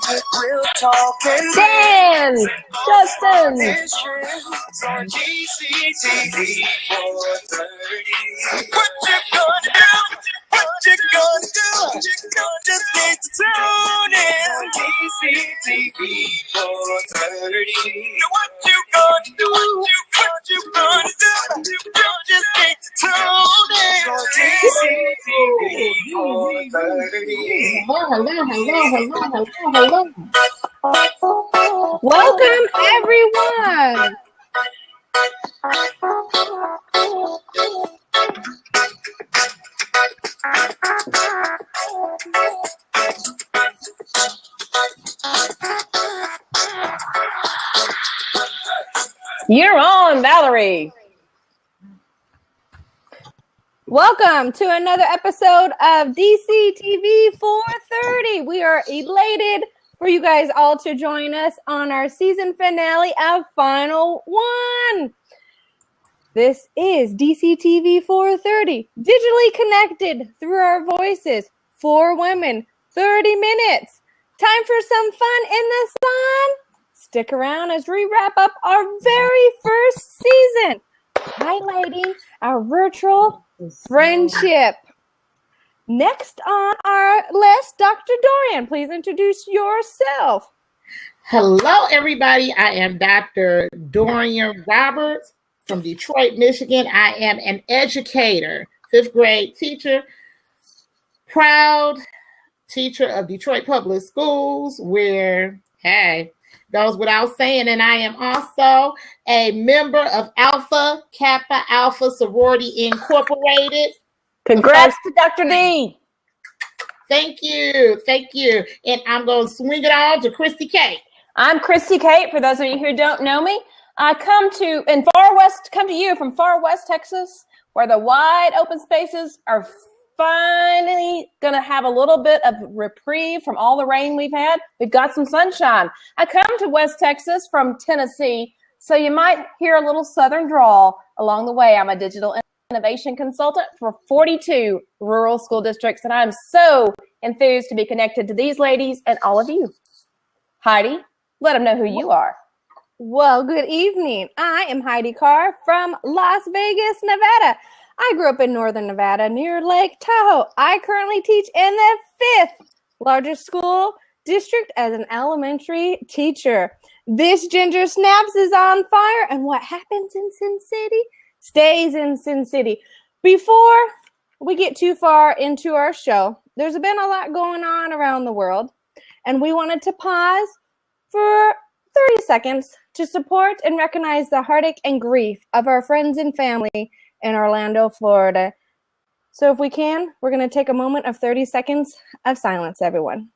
We'll talk and Dan, Justin. on DCTV430. What you gonna do? What you gonna do? Just need to tune in. DCTV430. What you gonna do? What you gonna do? You just need to tune in. DCTV430. Hello. Welcome, everyone. You're on, Valerie. Welcome to another episode of DCTV430. We are elated for you guys all to join us on our season finale of Final One. This is DCTV430, digitally connected through our voices. 4 women, 30 minutes. Time for some fun in the sun. Stick around as we wrap up our very first season, highlighting our virtual friendship. Next on our list, Dr. Dorian, please introduce yourself. Hello, everybody. I am Dr. Dorian Roberts from Detroit, Michigan. I am an educator, 5th grade teacher, proud teacher of Detroit Public Schools, where, hey, goes without saying, and I am also a member of Alpha Kappa Alpha Sorority Incorporated. Congrats to Dr. D. Thank you. And I'm going to swing it on to Christy Kate. I'm Christy Kate. For those of you who don't know me, I come to you from far west Texas, where the wide open spaces are finally going to have a little bit of reprieve from all the rain we've had. We've got some sunshine. I come to West Texas from Tennessee, so you might hear a little southern drawl along the way. I'm a digital innovation consultant for 42 rural school districts, and I'm so enthused to be connected to these ladies and all of you. Heidi, let them know who you are. Well, good evening. I am Heidi Carr from Las Vegas, Nevada. I grew up in northern Nevada near Lake Tahoe. I currently teach in the 5th largest school district as an elementary teacher. This Ginger Snaps is on fire, and what happens in Sin City stays in Sin City. Before we get too far into our show, there's been a lot going on around the world, and we wanted to pause for 30 seconds to support and recognize the heartache and grief of our friends and family in Orlando, Florida. So if we can, we're going to take a moment of 30 seconds of silence, everyone.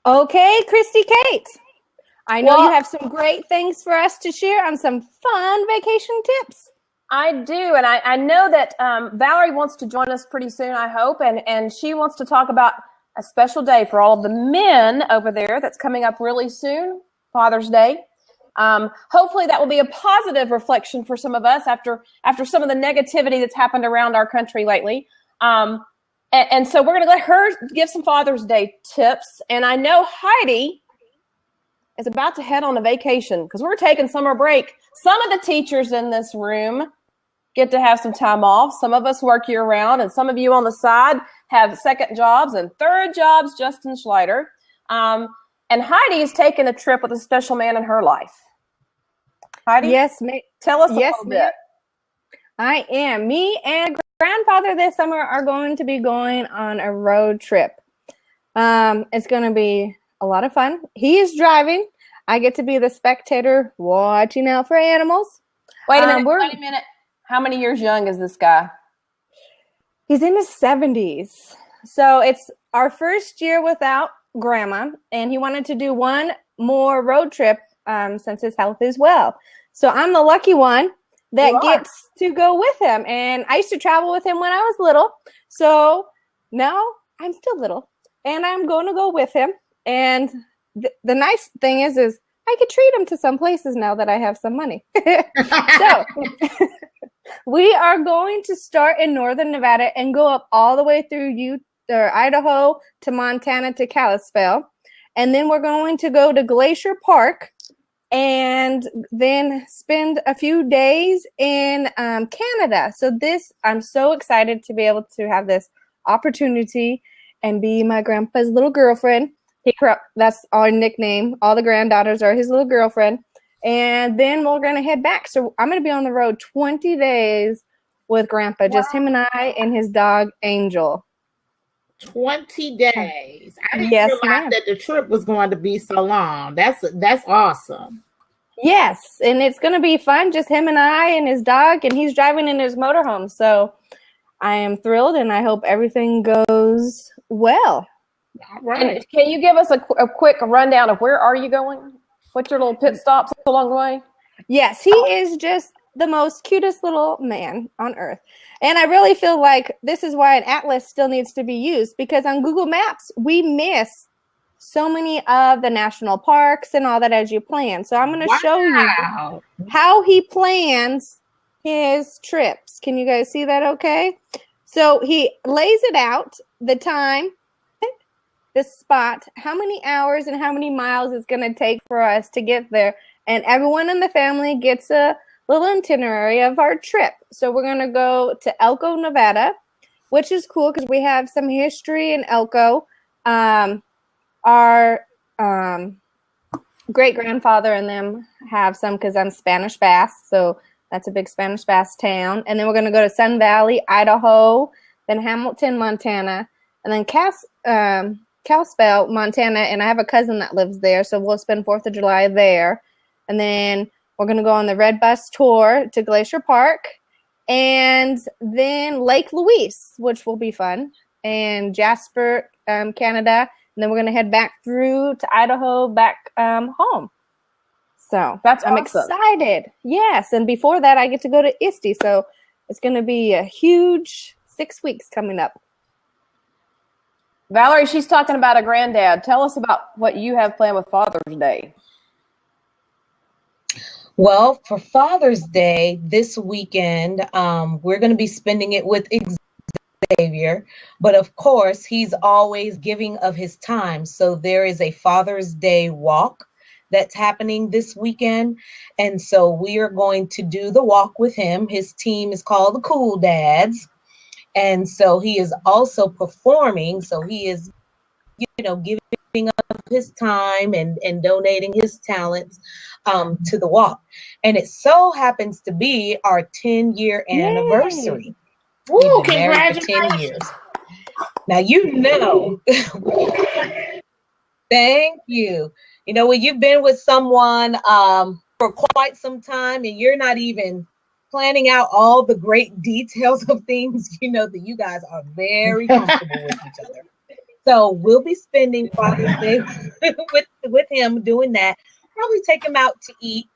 Okay, Christy Kate, I know you have some great things for us to share on some fun vacation tips. I do, and I know that Valerie wants to join us pretty soon, I hope, and she wants to talk about a special day for all of the men over there that's coming up really soon, Father's Day. Hopefully that will be a positive reflection for some of us after some of the negativity that's happened around our country lately. And so we're going to let her give some Father's Day tips. And I know Heidi is about to head on a vacation because we're taking summer break. Some of the teachers in this room get to have some time off. Some of us work year round, and some of you on the side have second jobs and third jobs, Justin Schleider. And Heidi is taking a trip with a special man in her life. Heidi? Yes, ma'am. Tell us a little bit. I am. Me and grandfather this summer are going to be going on a road trip. It's going to be a lot of fun. He is driving. I get to be the spectator watching out for animals. Wait a minute. How many years young is this guy? He's in his 70s. So it's our first year without grandma, and he wanted to do one more road trip since his health is well. So I'm the lucky one that gets to go with him. And I used to travel with him when I was little. So now I'm still little. and I'm going to go with him. And the nice thing is I could treat him to some places now that I have some money. So we are going to start in northern Nevada and go up all the way through Idaho to Montana to Kalispell. And then we're going to go to Glacier Park and then spend a few days in Canada. So I'm so excited to be able to have this opportunity and be my grandpa's little girlfriend. That's our nickname. All the granddaughters are his little girlfriend. And then we're going to head back. So I'm going to be on the road 20 days with Grandpa, just him and I and his dog, Angel. 20 days. I didn't Yes, realize ma'am. that the trip was going to be so long. That's awesome. Yes, and it's going to be fun, just him and I and his dog, and he's driving in his motorhome. So I am thrilled, and I hope everything goes well. All right. And can you give us a quick rundown of where are you going? What's your little pit stops along the way? Yes, he is just the most cutest little man on earth. And I really feel like this is why an atlas still needs to be used, because on Google Maps, we miss so many of the national parks and all that as you plan. So I'm going to show you how he plans his trips. Can you guys see that okay? So he lays it out, the time, the spot, how many hours and how many miles it's going to take for us to get there. And everyone in the family gets a little itinerary of our trip. So we're going to go to Elko, Nevada, which is cool because we have some history in Elko. Our great-grandfather and them have some because I'm Spanish Bass. So that's a big Spanish Bass town. And then we're going to go to Sun Valley, Idaho, then Hamilton, Montana, and then Kalispell, Montana, and I have a cousin that lives there, so we'll spend 4th of July there. And then we're going to go on the Red Bus tour to Glacier Park, and then Lake Louise, which will be fun, and Jasper, Canada, and then we're going to head back through to Idaho, back home. So I'm excited. Yes, and before that, I get to go to ISTE, so it's going to be a huge 6 weeks coming up. Valerie, she's talking about a granddad. Tell us about what you have planned with Father's Day. Well, for Father's Day this weekend, we're going to be spending it with Xavier, but of course, he's always giving of his time. So there is a Father's Day walk that's happening this weekend. And so we are going to do the walk with him. His team is called the Cool Dads. And so he is also performing. So he is, giving up his time and donating his talents to the walk. And it so happens to be our 10-year anniversary. Woo, We've been married for 10 years. Now, thank you. When you've been with someone for quite some time and you're not even planning out all the great details of things, that you guys are very comfortable with each other. So we'll be spending Father's Day with him doing that. Probably take him out to eat.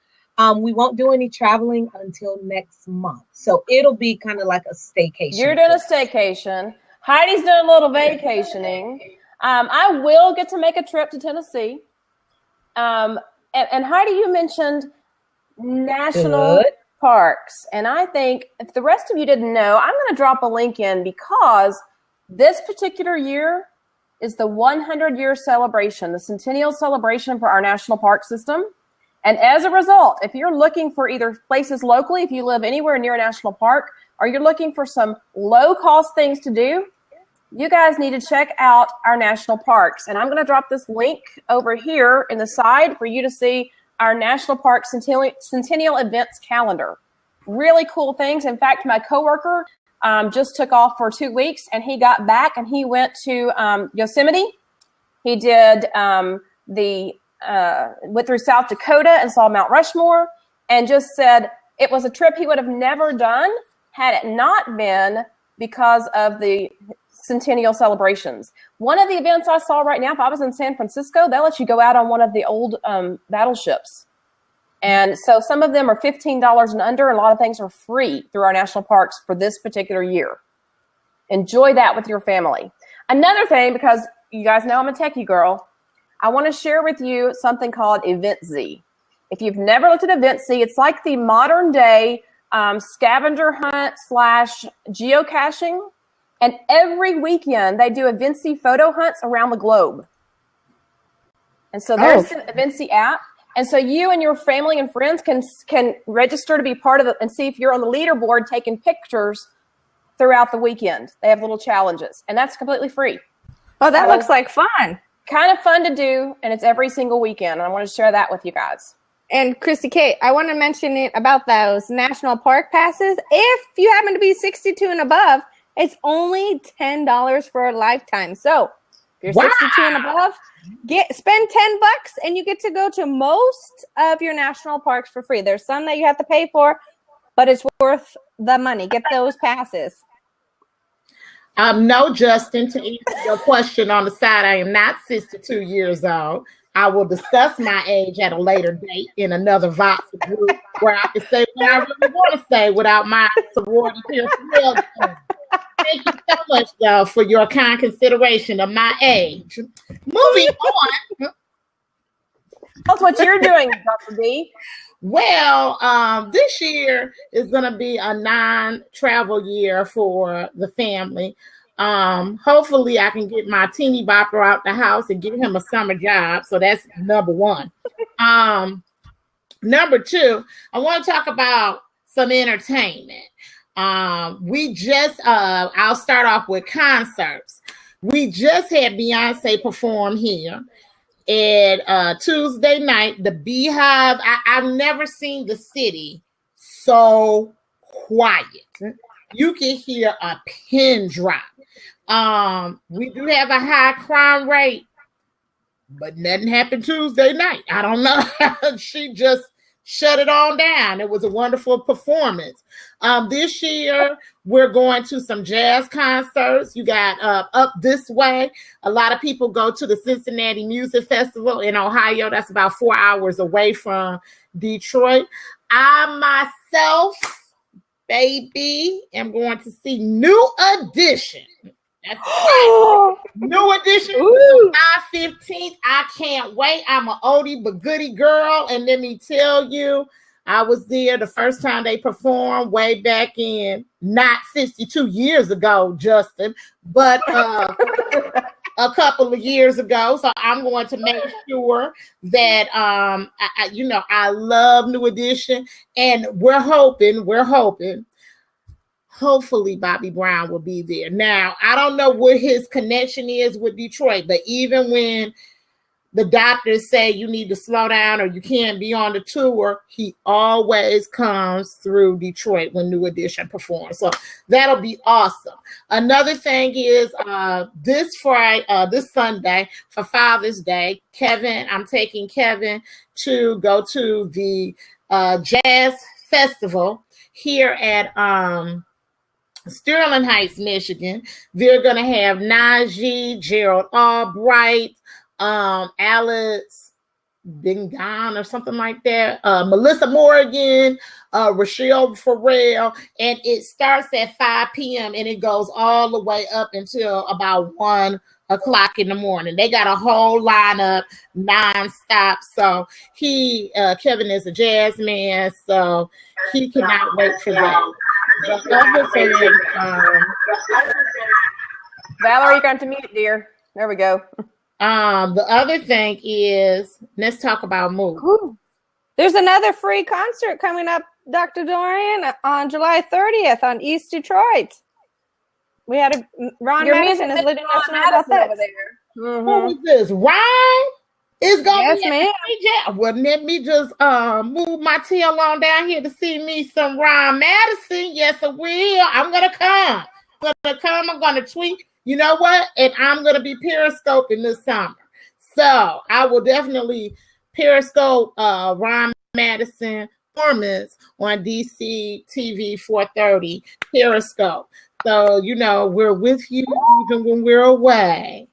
We won't do any traveling until next month. So it'll be kind of like a staycation. You're doing a staycation. Heidi's doing a little vacationing. I will get to make a trip to Tennessee. And Heidi, you mentioned national parks. And I think if the rest of you didn't know, I'm going to drop a link in because this particular year is the 100-year celebration, the centennial celebration for our national park system. And as a result, if you're looking for either places locally, if you live anywhere near a national park, or you're looking for some low-cost things to do, you guys need to check out our national parks. And I'm going to drop this link over here in the side for you to see our National Park Centennial Events calendar. Really cool things. In fact, my coworker just took off for 2 weeks, and he got back and he went to Yosemite. He did went through South Dakota and saw Mount Rushmore, and just said it was a trip he would have never done had it not been because of the centennial celebrations. One of the events I saw right now, if I was in San Francisco, they'll let you go out on one of the old battleships. And so some of them are $15 and under, and a lot of things are free through our national parks for this particular year. Enjoy that with your family. Another thing, because you guys know I'm a techie girl. I want to share with you something called Event Z. If you've never looked at Event Z, it's like the modern day scavenger hunt / geocaching. And every weekend they do Event Z photo hunts around the globe. And so there's the Event Z app. And so you and your family and friends can register to be part of it and see if you're on the leaderboard taking pictures throughout the weekend. They have little challenges, and that's completely free. Oh, that looks like fun. Kind of fun to do, and it's every single weekend. And I want to share that with you guys. And Christy Kate, I want to mention it about those national park passes. If you happen to be 62 and above, it's only $10 for a lifetime. So if you're 62 and above, spend $10 and you get to go to most of your national parks for free. There's some that you have to pay for, but it's worth the money. Get those passes. No, Justin, to answer your question on the side, I am not 62 years old. I will discuss my age at a later date in another Vox group where I can say what I really want to say without my sorority peer. Thank you so much, though, for your kind consideration of my age. Moving on. That's what you're doing, Dr. D. Well, this year is going to be a non-travel year for the family. Hopefully I can get my teeny bopper out the house and give him a summer job. So that's number one. Number two, I want to talk about some entertainment. I'll start off with concerts. We just had Beyonce perform here. And Tuesday night, the Beehive, I've never seen the city so quiet. You can hear a pin drop. We do have a high crime rate, but nothing happened Tuesday night. I don't know. She just shut it on down. It was a wonderful performance. This year, we're going to some jazz concerts. You got Up This Way. A lot of people go to the Cincinnati Music Festival in Ohio. That's about 4 hours away from Detroit. I myself, baby, am going to see New Edition. That's right. New Edition, July 15th. I can't wait. I'm an oldie but goodie girl. And let me tell you, I was there the first time they performed way back in, not 52 years ago, Justin, but a couple of years ago. So I'm going to make sure that, I love New Edition. And we're hoping, hopefully Bobby Brown will be there. Now, I don't know what his connection is with Detroit, but even when the doctors say you need to slow down or you can't be on the tour, he always comes through Detroit when New Edition performs. So that'll be awesome. Another thing is this Sunday for Father's Day, I'm taking Kevin to go to the jazz festival here at Sterling Heights, Michigan. They're going to have Najee, Gerald Albright, Alex Bingan or something like that, Melissa Morgan, Rochelle Farrell, and it starts at 5 p.m. and it goes all the way up until about 1 o'clock in the morning. They got a whole lineup nonstop. So Kevin is a jazz man, so he cannot wait for that. The other thing, Valerie, you're going to mute, dear. There we go. The other thing is, let's talk about movies. There's another free concert coming up, Dr. Dorian, on July 30th on East Detroit. We had Ron Madison is letting us know about that. Over there. Mm-hmm. Who is this? Ron is going to be well, let me just move my tail on down here to see me some Ron Madison. Yes, I will. I'm gonna come. I'm gonna tweet. You know what? And I'm gonna be periscoping this summer. So I will definitely periscope Ron Madison performance on DCTV430 periscope. So we're with you even when we're away.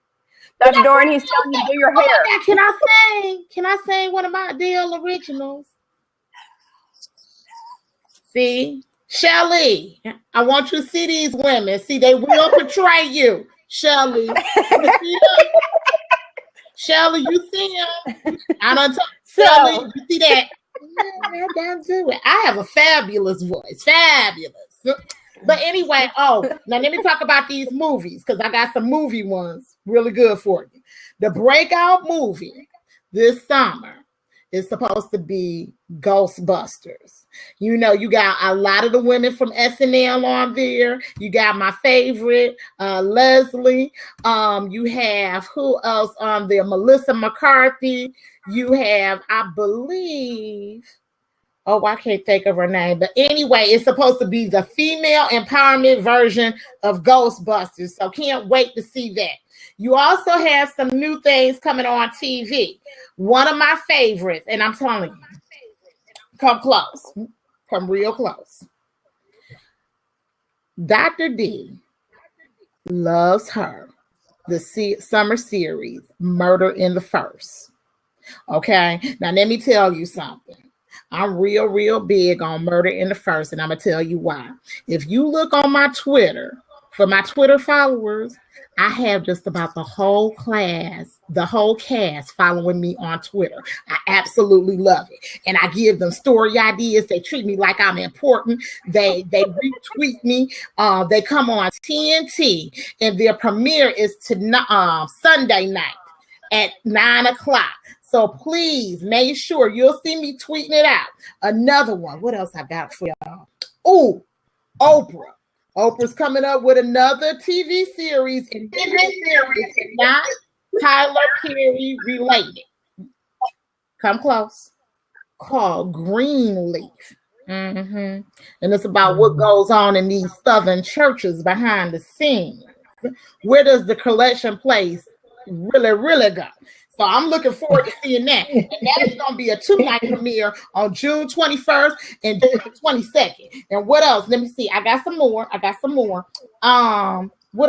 Dr. Dorian, he's telling you to do your hair. Can I sing one of my Adele originals? See? Shelly, I want you to see these women. See, they will portray you. Shelly. Shelly, you see him? I don't talk. So- Shelly, you see that? Yeah, I don't do it. I have a fabulous voice. Fabulous. But anyway, now let me talk about these movies because I got some movie ones really good for you. The breakout movie this summer is supposed to be Ghostbusters. You know, you got a lot of the women from SNL on there. You got my favorite, Leslie. You have who else on there? Melissa McCarthy. You have, I believe, I can't think of her name. But anyway, it's supposed to be the female empowerment version of Ghostbusters. So can't wait to see that. You also have some new things coming on TV. One of my favorites, and I'm telling you, come close. Come real close. Dr. D loves her. The summer series, Murder in the First. Okay? Now, let me tell you something. I'm real big on Murder in the First, and I'm going to tell you why. If you look on my Twitter, for my Twitter followers, I have just about the whole cast following me on Twitter. I absolutely love it. And I give them story ideas. They treat me like I'm important. They retweet me. They come on TNT, and their premiere is Sunday night at 9:00. So please make sure you'll see me tweeting it out. Another one. What else I got for y'all? Oh, Oprah. Oprah's coming up with another TV series, and this series is not Tyler Perry related. Come close. Called Greenleaf. And it's about what goes on in these Southern churches behind the scenes. Where does the collection place really go? So I'm looking forward to seeing that. And that is going to be a 2-night premiere on June 21st and June 22nd. And what else? Let me see. I got some more. What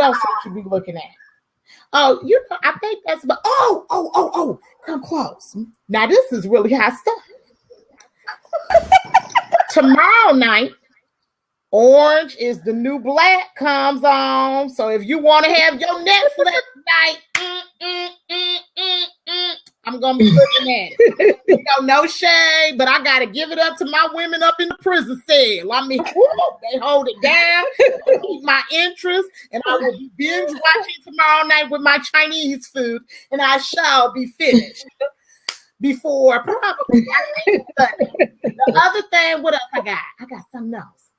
else should you be looking at? Oh, I think that's about. Come close. Now this is really hot stuff. Tomorrow night, Orange is the New Black comes on. So if you want to have your Netflix night, I'm gonna be looking at it. No shade, but I gotta give it up to my women up in the prison cell. I mean, they hold it down, keep my interest, and I will be binge watching tomorrow night with my Chinese food, and I shall be finished before probably. The other thing, what else I got? I got something else.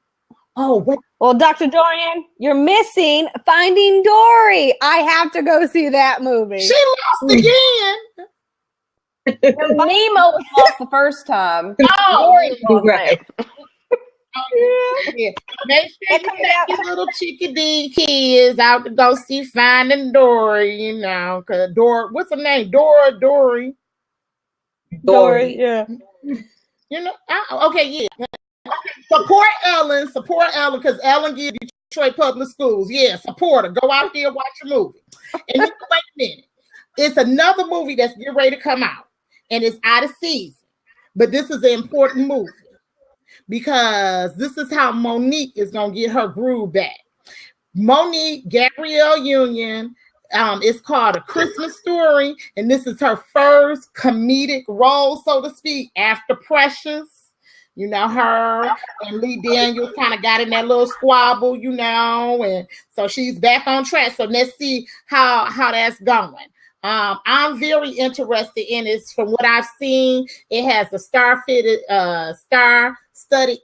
Oh, what? Well, Dr. Dorian, you're missing Finding Dory. I have to go see that movie. She lost again. Nemo was lost the first time. Right. Yeah. Make sure you take your little chickadee kids out to go see Finding Dory, you know, because what's her name? Dory. Yeah. You know, okay, yeah. Support Ellen, because Ellen gives Detroit Public Schools. Yeah, support her. Go out there, watch a movie. And wait a minute. It's another movie that's getting ready to come out, and it's out of season. But this is an important movie because this is how Monique is going to get her groove back. Monique Gabrielle Union, it's called A Christmas Story, and this is her first comedic role, so to speak, after Precious. You know, her and Lee Daniels kind of got in that little squabble, you know, and so she's back on track. So let's see how that's going. I'm very interested in it. From what I've seen, it has a star-studded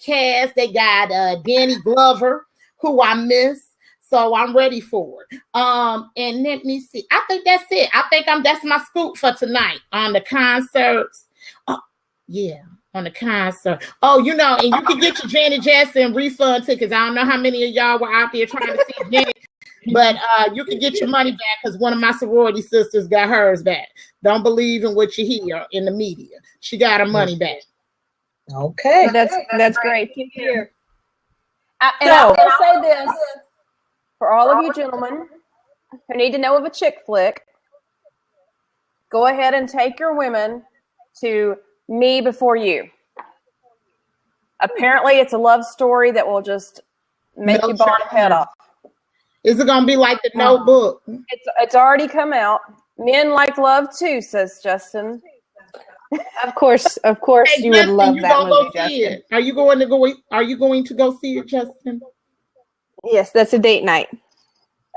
cast. They got Danny Glover, who I miss. So I'm ready for it. And let me see. I think that's it. That's my scoop for tonight on the concerts. Oh, yeah. On the concert. Oh, you know, and you can get your Janet Jackson refund tickets. I don't know how many of y'all were out there trying to see Janet, but you can get your money back because one of my sorority sisters got hers back. Don't believe in what you hear in the media. She got her money back. Okay. That's great to hear. And I will say this for all of you gentlemen who need to know of a chick flick, go ahead and take your women to Me Before You. Apparently, it's a love story that will just make you ball your head off. Is it gonna be like The Notebook? It's already come out. Men like love too, says Justin. Of course, Hey, you would Justin, love you that gonna movie, go see Justin. it? Are you going to go? Are you going to go see it, Justin? Yes, that's a date night.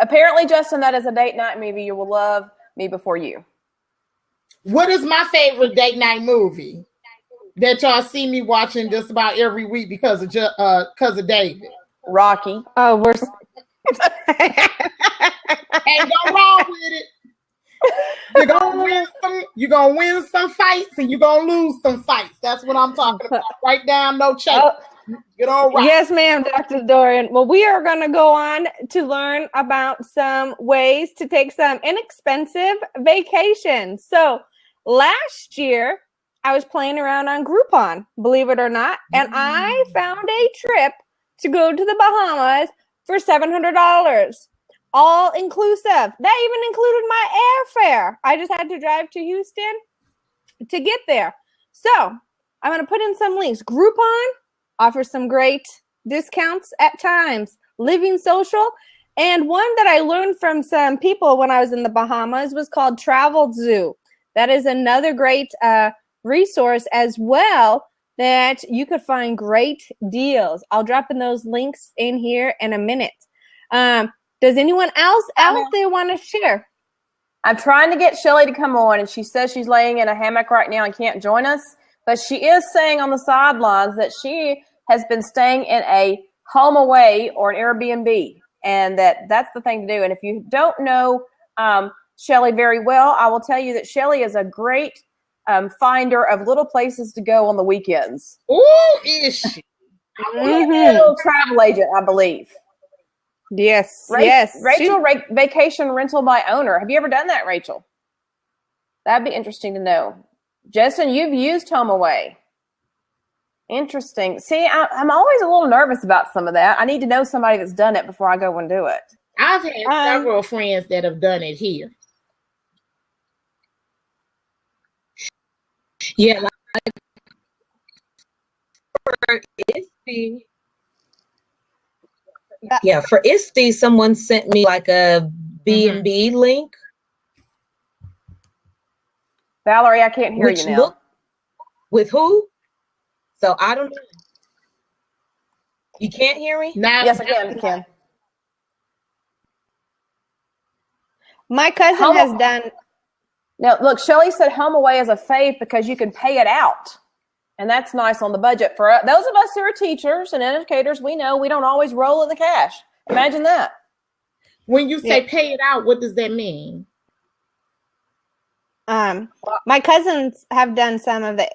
Apparently, Justin, that is a date night movie. You will love Me Before You. What is my favorite date night movie that y'all see me watching just about every week because of David? Rocky. Oh, we're Ain't no wrong with it. You're gonna win some fights and you're gonna lose some fights. That's what I'm talking about. Write down, no check. Oh, Get all right. yes, ma'am, Dr. Dorian. Well, we are going to go on to learn about some ways to take some inexpensive vacations. So last year, I was playing around on Groupon, believe it or not, and I found a trip to go to the Bahamas for $700, all inclusive. That even included my airfare. I just had to drive to Houston to get there. So I'm going to put in some links. Groupon offers some great discounts at times. Living Social, and one that I learned from some people when I was in the Bahamas was called Travel Zoo. That is another great resource as well that you could find great deals. I'll drop in those links in here in a minute. Does anyone else out there want to share? I'm trying to get Shelly to come on, and she says she's laying in a hammock right now and can't join us. But she is saying on the sidelines that she has been staying in a home away or an Airbnb, and that's the thing to do. And if you don't know Shelly very well, I will tell you that Shelly is a great finder of little places to go on the weekends. Ooh, is she? A little travel agent, I believe. Yes, yes. Rachel, vacation rental by owner. Have you ever done that, Rachel? That'd be interesting to know. Justin, you've used HomeAway. Interesting. See, I'm always a little nervous about some of that. I need to know somebody that's done it before I go and do it. I've had several friends that have done it here. Yeah, like for ISTE, for ISTE, someone sent me like a B&B link. Valerie, I can't hear you now. With who? So I don't know. You can't hear me? Now, yes, I can. My cousin has done. Now, look, Shelly said HomeAway is a fave because you can pay it out. And that's nice on the budget. For those of us who are teachers and educators, we know we don't always roll in the cash. Imagine that. When you say pay it out, what does that mean? My cousins have done some of the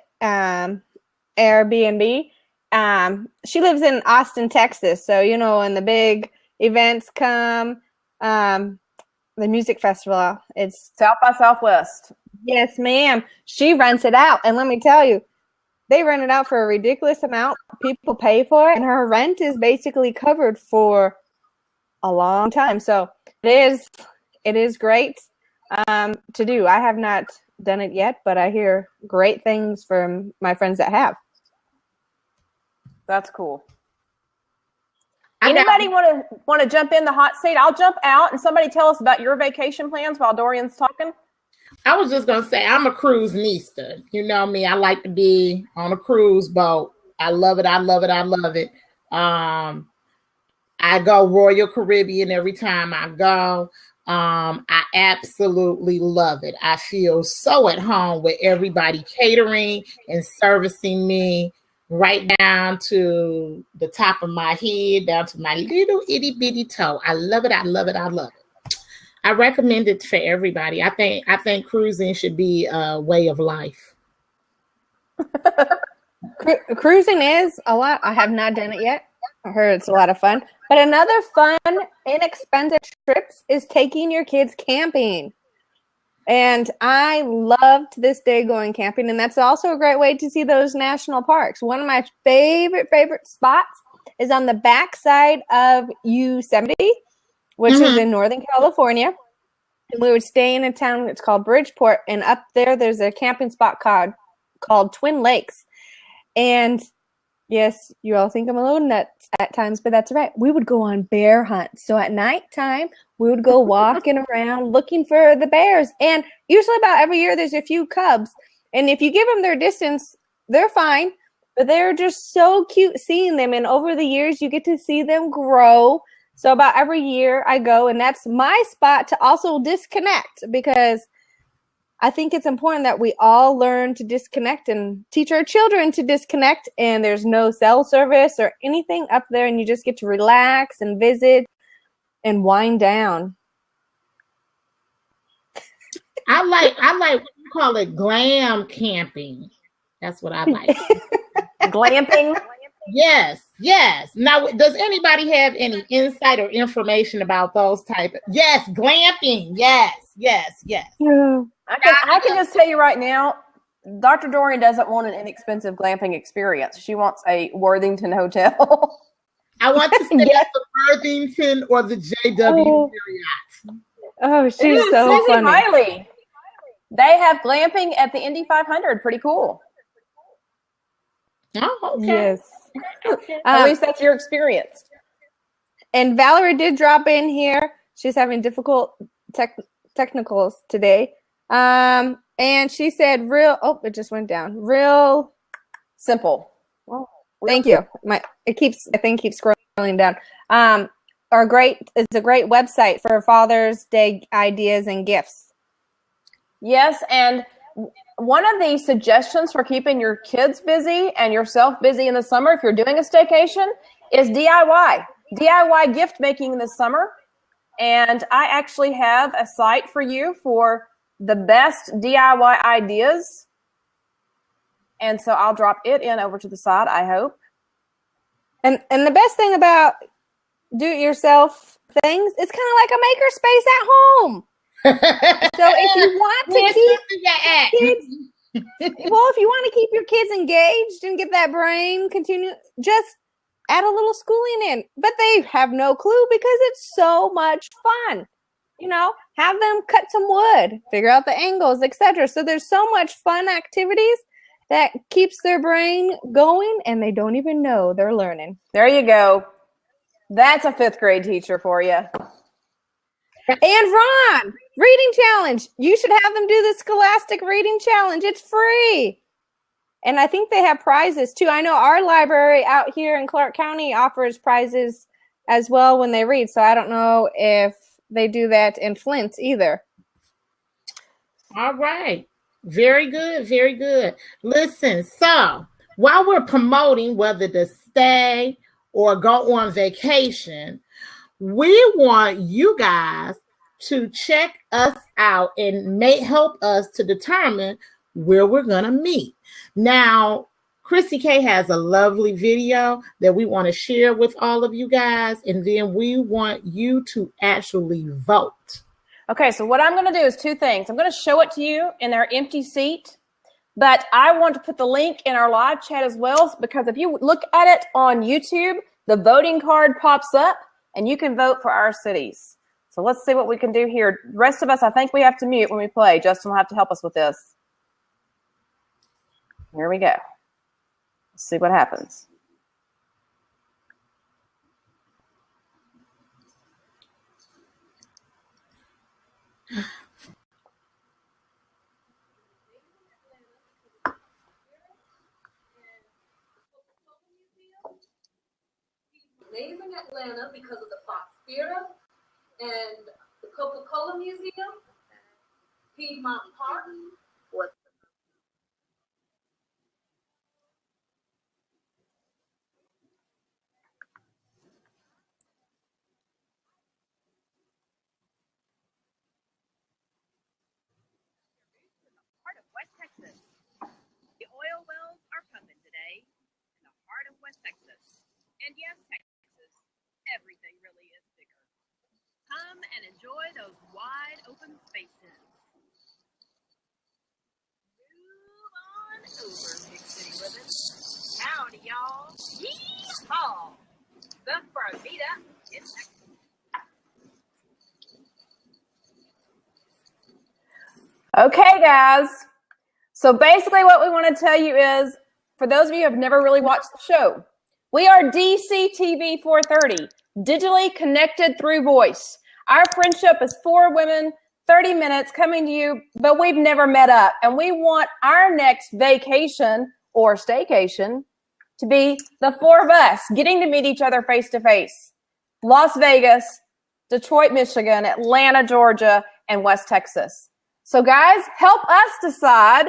Airbnb. She lives in Austin, Texas. So, you know, when the big events come, the music festival, it's South by Southwest. Yes, ma'am. She rents it out. And let me tell you, they rent it out for a ridiculous amount. People pay for it. And her rent is basically covered for a long time. So it is great to do. I have not done it yet, but I hear great things from my friends that have. That's cool. Anybody want to jump in the hot seat? I'll jump out and somebody tell us about your vacation plans while Dorian's talking. I was just going to say, I'm a cruise nista. You know me. I like to be on a cruise boat. I love it. I love it. I love it. I go Royal Caribbean every time I go. I absolutely love it. I feel so at home with everybody catering and servicing me right down to the top of my head, down to my little itty bitty toe. I love it. I love it. I love it. I recommend it for everybody. I think cruising should be a way of life. Cruising is a lot. I have not done it yet. I heard it's a lot of fun. But another fun, inexpensive trips is taking your kids camping. And I love to this day going camping. And that's also a great way to see those national parks. One of my favorite spots is on the backside of Yosemite, which is in Northern California. And we would stay in a town, it's called Bridgeport. And up there's a camping spot called Twin Lakes. And Yes, you all think I'm a little nuts at times, but that's right. We would go on bear hunts. So at nighttime, we would go walking around looking for the bears. And usually about every year, there's a few cubs. And if you give them their distance, they're fine. But they're just so cute seeing them. And over the years, you get to see them grow. So about every year I go, and that's my spot to also disconnect, because I think it's important that we all learn to disconnect and teach our children to disconnect, and there's no cell service or anything up there, and you just get to relax and visit and wind down. I like what you call it, glam camping. That's what I like. Glamping? Yes. Now, does anybody have any insight or information about those type of, yes, glamping. Yes. I can just tell you right now, Dr. Dorian doesn't want an inexpensive glamping experience. She wants a Worthington hotel. I want to stay at the Worthington or the JW Marriott. Oh, she's so funny. Riley. They have glamping at the Indy 500. Pretty cool. Oh, okay. Yes. At least that's your experience. And Valerie did drop in here. She's having difficult technicals today. And she said it just went down. Real simple. Well, thank you. It keeps scrolling down. It's a great website for Father's Day ideas and gifts. Yes, and one of the suggestions for keeping your kids busy and yourself busy in the summer, if you're doing a staycation, is DIY gift making this summer. And I actually have a site for you for the best DIY ideas. And so I'll drop it in over to the side, I hope. And the best thing about do-it-yourself things, it's kind of like a makerspace at home. So if you want to keep your kids engaged and get that brain continue, just add a little schooling in. But they have no clue because it's so much fun. Have them cut some wood, figure out the angles, etc. So there's so much fun activities that keeps their brain going, and they don't even know they're learning. There you go. That's a 5th grade teacher for you. And Ron, reading challenge. You should have them do the Scholastic reading challenge. It's free. And I think they have prizes too. I know our library out here in Clark County offers prizes as well when they read. So I don't know if they do that in Flint either. All right. Very good. Listen, so while we're promoting whether to stay or go on vacation, we want you guys to check us out and help us to determine where we're going to meet. Now, Chrissy K has a lovely video that we want to share with all of you guys, and then we want you to actually vote. Okay, so what I'm going to do is 2 things. I'm going to show it to you in our empty seat, but I want to put the link in our live chat as well, because if you look at it on YouTube, the voting card pops up, and you can vote for our cities. So let's see what we can do here. The rest of us, I think we have to mute when we play. Justin will have to help us with this. Here we go. Let's see what happens. Amazing Atlanta because of the Fox Theater and the Coca-Cola Museum, Piedmont Park. Heart of West Texas. The oil wells are pumping today in the heart of West Texas. And yes, Texas, everything really is bigger. Come and enjoy those wide open spaces. Move on over, Big City Living. Howdy, y'all. Yeehaw! The Fermita in Texas. Okay, guys. So basically what we want to tell you is for those of you who have never really watched the show, we are DCTV430, digitally connected through voice. Our friendship is 4 women, 30 minutes coming to you, but we've never met up. And we want our next vacation or staycation to be the 4 of us getting to meet each other face to face. Las Vegas, Detroit, Michigan, Atlanta, Georgia, and West Texas. So guys, help us decide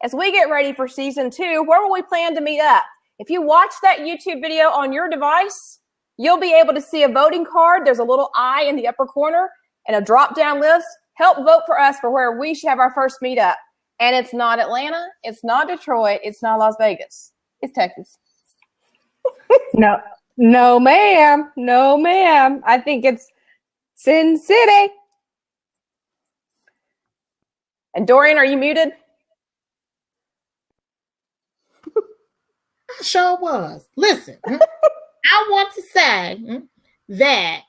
as we get ready for season 2, where will we plan to meet up? If you watch that YouTube video on your device, you'll be able to see a voting card. There's a little eye in the upper corner and a drop-down list. Help vote for us for where we should have our first meetup. And it's not Atlanta, it's not Detroit, it's not Las Vegas. It's Texas. No, ma'am. No, ma'am. I think it's Sin City. And Dorian, are you muted? I sure was. Listen, I want to say that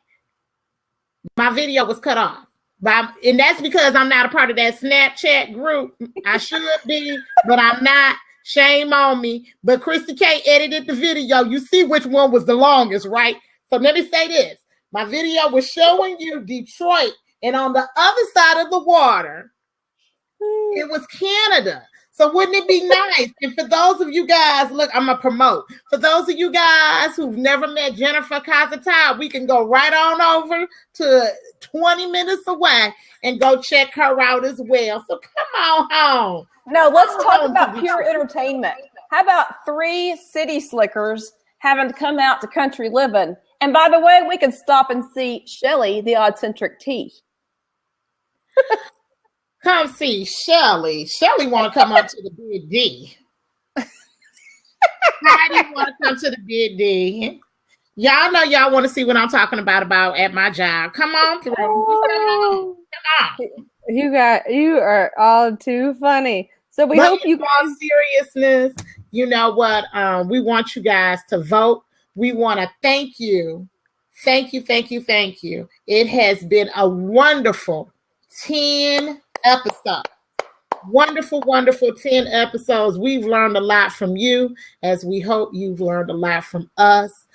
my video was cut off. And that's because I'm not a part of that Snapchat group. I should be, but I'm not. Shame on me. But Christy K edited the video. You see which one was the longest, right? So let me say this. My video was showing you Detroit, and on the other side of the water, it was Canada. So wouldn't it be nice? And for those of you guys, look, I'm going to promote. For those of you guys who've never met Jennifer Casatile, we can go right on over to 20 minutes away and go check her out as well. So come on home. No, let's talk about pure entertainment. How about 3 city slickers having to come out to country living? And by the way, we can stop and see Shelly, the odd-centric T. Come see Shelly. Shelly want to come up to the Big D. Heidi want to come to the Big D. Y'all know y'all want to see what I'm talking about at my job. Come on through. Come on. You are all too funny. So we hope you guys. Seriousness, you know what? We want you guys to vote. We want to thank you. Thank you. It has been a wonderful 10 episodes. Wonderful 10 episodes. We've learned a lot from you, as we hope you've learned a lot from us.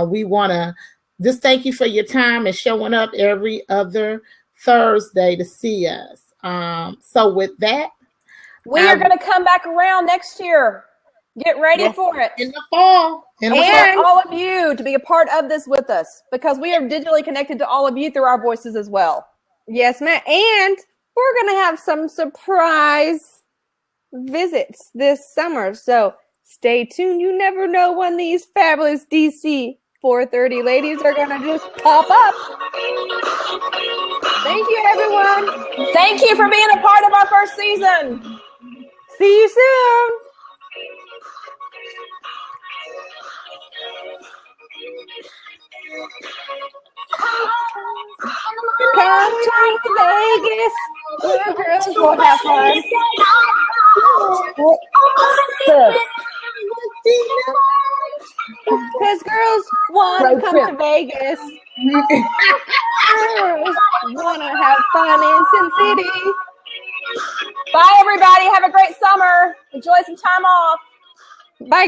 We want to just thank you for your time and showing up every other Thursday to see us. So with that, we are going to come back around next year. Get ready for it. In the fall. And all of you to be a part of this with us, because we are digitally connected to all of you through our voices as well. Yes, ma'am. And we're going to have some surprise visits this summer. So stay tuned. You never know when these fabulous DC430 ladies are going to just pop up. Thank you, everyone. Thank you for being a part of our first season. See you soon. Come to Vegas, where girls will have fun. Because girls want to come to Vegas. Girls want to have fun in Sin City. Bye, everybody. Have a great summer. Enjoy some time off. Bye, guys.